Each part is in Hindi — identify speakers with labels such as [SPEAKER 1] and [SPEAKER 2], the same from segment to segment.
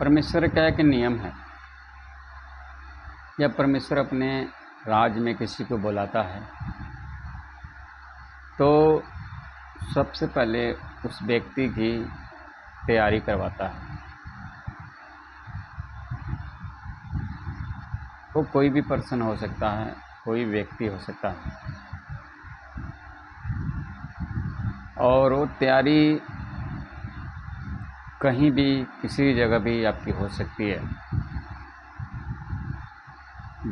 [SPEAKER 1] परमेश्वर का एक नियम है। जब परमेश्वर अपने राज में किसी को बुलाता है तो सबसे पहले उस व्यक्ति की तैयारी करवाता है। वो कोई भी पर्सन हो सकता है, कोई व्यक्ति हो सकता है, और वो तैयारी कहीं भी किसी जगह भी आपकी हो सकती है।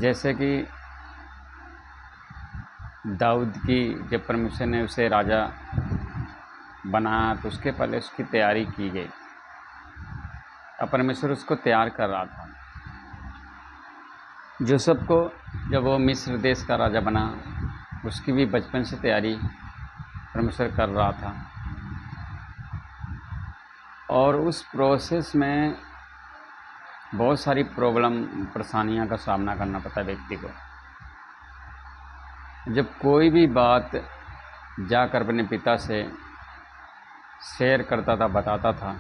[SPEAKER 1] जैसे कि दाऊद की जब परमेश्वर ने उसे राजा बनाया तो उसके पहले उसकी तैयारी की गई। अब परमेश्वर उसको तैयार कर रहा था। यूसुफ को जब वो मिस्र देश का राजा बना, उसकी भी बचपन से तैयारी परमेश्वर कर रहा था, और उस प्रोसेस में बहुत सारी प्रॉब्लम परेशानियों का सामना करना पड़ता है व्यक्ति को। जब कोई भी बात जाकर अपने पिता से शेयर करता था, बताता था,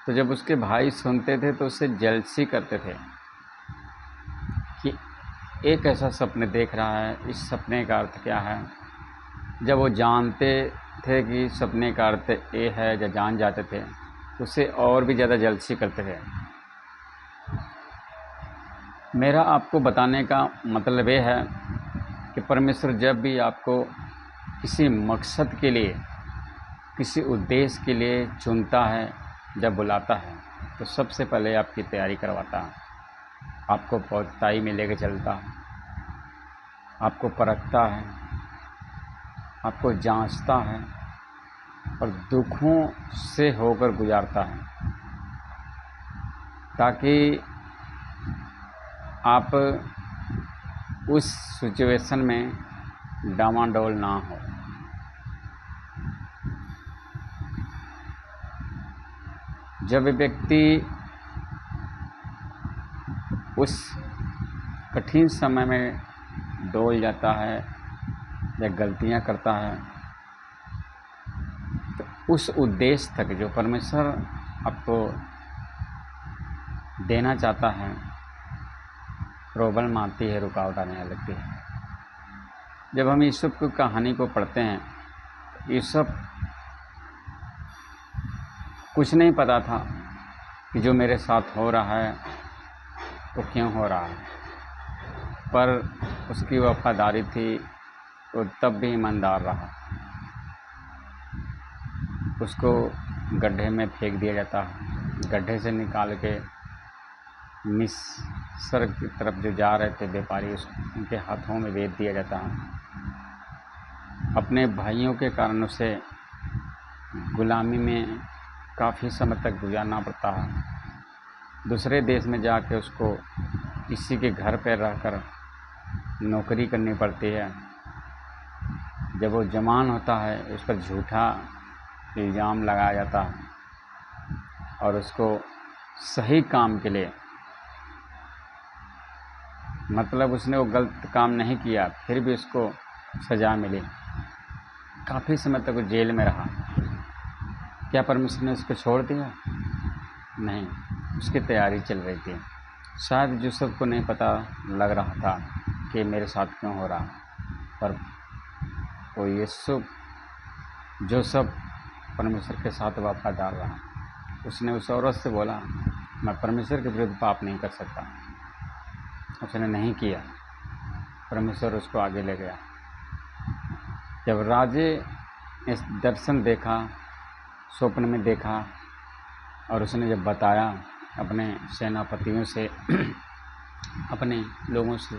[SPEAKER 1] तो जब उसके भाई सुनते थे तो उससे जेलसी करते थे कि एक ऐसा सपने देख रहा है, इस सपने का अर्थ क्या है। जब वो जानते थे कि सपने का अर्थ ये है, या जान जाते थे तो उससे और भी ज़्यादा जेलसी करते थे। मेरा आपको बताने का मतलब ये है कि परमेश्वर जब भी आपको किसी मकसद के लिए, किसी उद्देश्य के लिए चुनता है, जब बुलाता है, तो सबसे पहले आपकी तैयारी करवाता है। आपको पहुँचाई में लेके चलता है, आपको परखता है, आपको जांचता है और दुखों से होकर गुजारता है, ताकि आप उस सिचुएशन में डामाडोल ना हो। जब व्यक्ति उस कठिन समय में डोल जाता है या गलतियां करता है, तो उस उद्देश्य तक जो परमेश्वर आपको देना चाहता है, प्रॉब्लम आती है, रुकावट आने लगती है। जब हम यूसुफ की कहानी को पढ़ते हैं, यूसुफ कुछ नहीं पता था कि जो मेरे साथ हो रहा है वो क्यों हो रहा है, पर उसकी वफादारी थी, वो तब भी ईमानदार रहा। उसको गड्ढे में फेंक दिया जाता है, गड्ढे से निकाल के मिस्र की तरफ जो जा रहे थे व्यापारी, उनके हाथों में बेच दिया जाता है। अपने भाइयों के कारण उसे गुलामी में काफ़ी समय तक गुजारना पड़ता है। दूसरे देश में जाके उसको किसी के घर पर रहकर नौकरी करनी पड़ती है। जब वो जवान होता है, उस पर झूठा इल्ज़ाम लगाया जाता है और उसको सही काम के लिए, मतलब उसने वो गलत काम नहीं किया, फिर भी उसको सज़ा मिली। काफ़ी समय तक वो जेल में रहा। क्या परमेश्वर ने उसको छोड़ दिया? नहीं, उसकी तैयारी चल रही थी। शायद यूसुफ को नहीं पता लग रहा था कि मेरे साथ क्यों हो रहा है, पर वो यूसुफ परमेश्वर के साथ वफादार रहा। उसने उस औरत से बोला, मैं परमेश्वर के विरुद्ध पाप नहीं कर सकता। उसने नहीं किया। परमेश्वर उसको आगे ले गया। जब राजे ने इस दर्शन देखा, स्वप्न में देखा, और उसने जब बताया अपने सेनापतियों से अपने लोगों से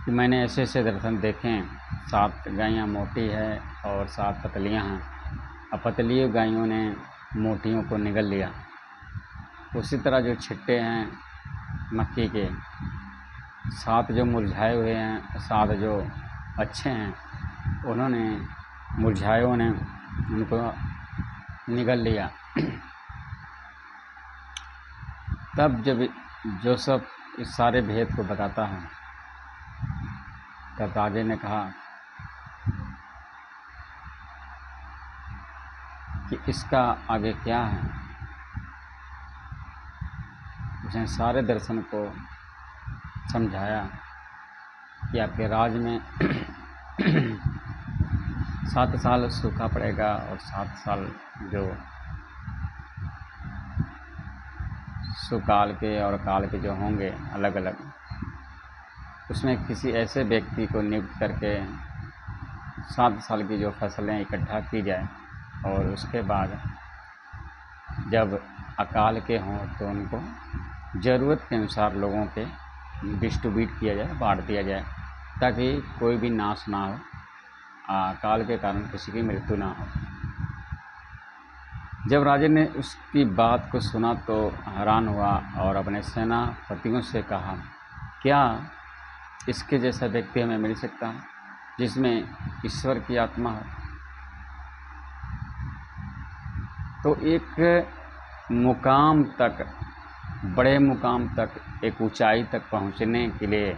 [SPEAKER 1] कि मैंने ऐसे ऐसे दर्शन देखे हैं, 7 गायें मोटी है और 7 पतलियां हैं, अब पतली गायों ने मोटियों को निगल लिया। उसी तरह जो छिट्टे हैं मक्की के, 7 जो मुरझाए हुए हैं, 7 जो अच्छे हैं, उन्होंने मुरझायों ने उनको निगल लिया। तब जब यूसुफ इस सारे भेद को बताता है, तब राजे ने कहा कि इसका आगे क्या है। उसने सारे दर्शन को समझाया कि आपके राज में 7 साल सूखा पड़ेगा और 7 साल जो सुकाल के और काल के जो होंगे अलग अलग, उसमें किसी ऐसे व्यक्ति को नियुक्त करके 7 साल की जो फसलें इकट्ठा की जाए और उसके बाद जब अकाल के हों तो उनको ज़रूरत के अनुसार लोगों के डिस्ट्रीब्यूट किया जाए, बांट दिया जाए, ताकि कोई भी नाश ना हो, अकाल के कारण किसी की मृत्यु ना हो। जब राजा ने उसकी बात को सुना तो हैरान हुआ और अपने सेनापतियों से कहा, क्या इसके जैसा व्यक्ति हमें मिल सकता है जिसमें ईश्वर की आत्मा हो? तो एक मुकाम तक, बड़े मुकाम तक, एक ऊंचाई तक पहुंचने के लिए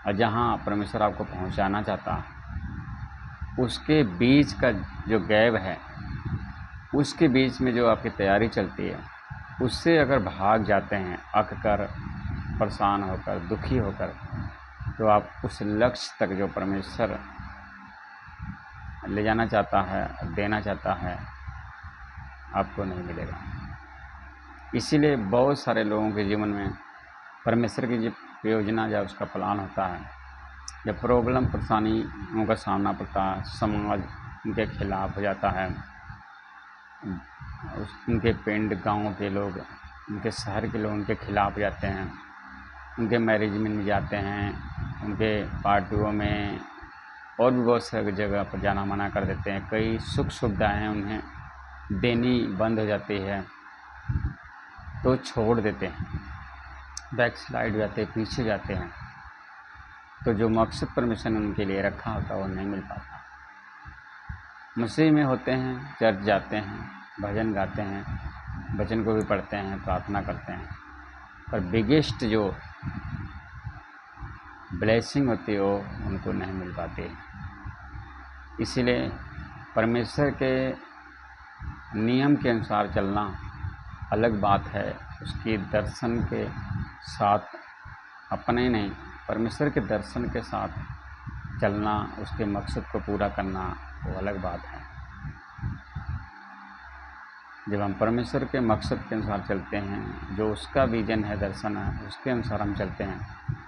[SPEAKER 1] और जहां परमेश्वर आपको पहुंचाना चाहता है, उसके बीच का जो गैप है, उसके बीच में जो आपकी तैयारी चलती है, उससे अगर भाग जाते हैं अक कर, परेशान होकर, दुखी होकर, तो आप उस लक्ष्य तक जो परमेश्वर ले जाना चाहता है, देना चाहता है, आपको नहीं मिलेगा। इसीलिए बहुत सारे लोगों के जीवन में परमेश्वर की जब योजना, जब उसका प्लान होता है, जब प्रॉब्लम परेशानियों का सामना पड़ता है, समाज उनके खिलाफ हो जाता है, उनके पिंड, गांव के लोग, उनके शहर के लोग उनके खिलाफ हो जाते हैं, उनके मैरिज में नहीं जाते हैं, उनके पार्टियों में और भी बहुत सारी जगह पर जाना मना कर देते हैं, कई सुख सुविधाएँ उन्हें देनी बंद हो जाती है, तो छोड़ देते हैं, बैक स्लाइड हो जाते हैं, पीछे जाते हैं, तो जो मकसद परमेश्वर ने उनके लिए रखा होता है वो नहीं मिल पाता। मसीह में होते हैं, चर्च जाते हैं, भजन गाते हैं, वचन को भी पढ़ते हैं, प्रार्थना करते हैं, पर बिगेस्ट जो ब्लेसिंग होती है वो उनको नहीं मिल पाती। इसीलिए परमेश्वर के नियम के अनुसार चलना अलग बात है, उसकी दर्शन के साथ अपने नहीं, परमेश्वर के दर्शन के साथ चलना, उसके मकसद को पूरा करना वो अलग बात है। जब हम परमेश्वर के मकसद के अनुसार चलते हैं, जो उसका विजन है, दर्शन है, उसके अनुसार हम चलते हैं,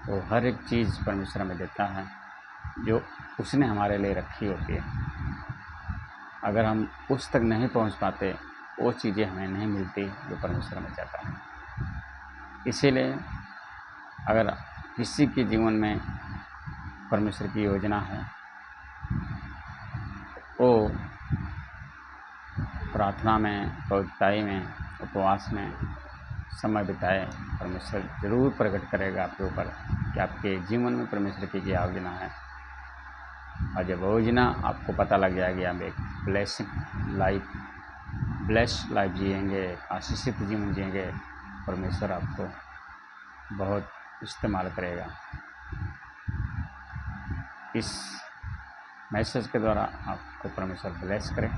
[SPEAKER 1] तो हर एक चीज़ परमेश्वर हमें देता है जो उसने हमारे लिए रखी होती है। अगर हम उस तक नहीं पहुंच पाते, वो चीज़ें हमें नहीं मिलती जो परमेश्वर हमें चाहता है। इसीलिए अगर किसी के जीवन में परमेश्वर की योजना है, वो प्रार्थना में, पवित्रताई में, उपवास में समय बिताए, परमेश्वर ज़रूर प्रकट करेगा आपके ऊपर कि आपके जीवन में परमेश्वर की क्या योजना है। और जब वो योजना आपको पता लग जाएगी, आप एक ब्लेस्ड लाइफ जिएंगे, आशीषित जीवन जिएंगे, परमेश्वर आपको बहुत इस्तेमाल करेगा। इस मैसेज के द्वारा आपको परमेश्वर ब्लेस करें।